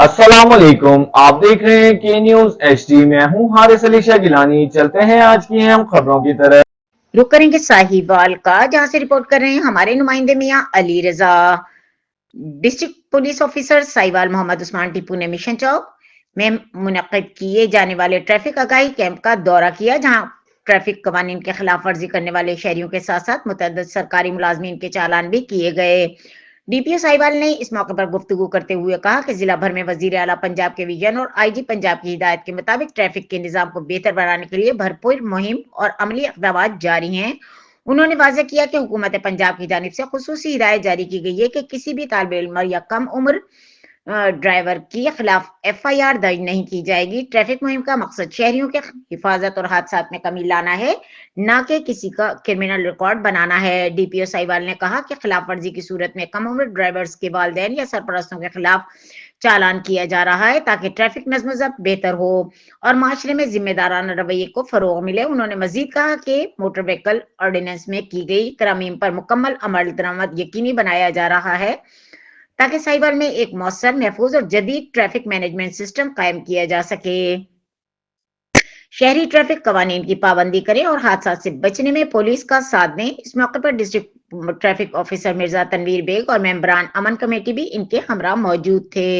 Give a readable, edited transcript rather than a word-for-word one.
अस्सलाम वालेकुम। आप देख रहे हैं के न्यूज एचडी। मैं हूं हारिस अली शाह गिलानी। चलते हैं आज की अहम खबरों की तरफ। रुक करेंगे साहिवाल का, जहां से रिपोर्ट कर रहे हैं हमारे नुमाइंदे Mian Ali Raza. District police officer Sahiwal Mohammad Usman Tipu ने मिशन चौक में मुनक्किद किए जाने वाले ट्रैफिक आगाही कैंप का दौरा किया, जहां ट्रैफिक कवानीन के खिलाफ वर्जी करने वाले शहरियों के साथ साथ मुतअद्दिद सरकारी मुलाजमीन के चालान भी किए गए। डीपीओ साहिवाल ने इस मौके पर गुफ्तगू करते हुए कहा कि जिला भर में वजीर आला पंजाब के विजन और आईजी पंजाब की हिदायत के मुताबिक ट्रैफिक के निजाम को बेहतर बनाने के लिए भरपूर मुहिम और अमली इक़दामात जारी हैं। उन्होंने वाज़ेह किया कि हुकूमत पंजाब की जानिब से खुसूसी हिदायत जारी की गई है कि किसी भी तालिब इल्म या कम उम्र ड्राइवर के खिलाफ FIR दर्ज नहीं की जाएगी। ट्रैफिक मुहिम का मकसद शहरियों के हिफाजत और हादसात में कमी लाना है, न कि किसी का क्रिमिनल रिकॉर्ड बनाना है। डीपीओ साहिवाल ने कहा कि खिलाफ वर्जी की सूरत में कम उम्र ड्राइवर्स के वालिदैन या सरपरस्तों के खिलाफ चालान किया जा रहा है, ताकि ट्रैफिक नज़्म ज़ब्त बेहतर हो और माशरे में जिम्मेदाराना रवैये को फरोग मिले। उन्होंने मजीद कहा कि मोटर व्हीकल ऑर्डिनेंस में की गई तरमीम पर मुकम्मल अमल दरामद यकीनी बनाया जा रहा है, ताकि साहिवाल में एक मौसर, महफूज और जदीद ट्रैफिक मैनेजमेंट सिस्टम कायम किया जा सके। शहरी ट्रैफिक कवानीन की पाबंदी करें और हादसा से बचने में पुलिस का साथ दें। इस मौके पर district traffic officer Mirza Tanveer Baig और मेंबरान अमन कमेटी भी इनके हमरा मौजूद थे।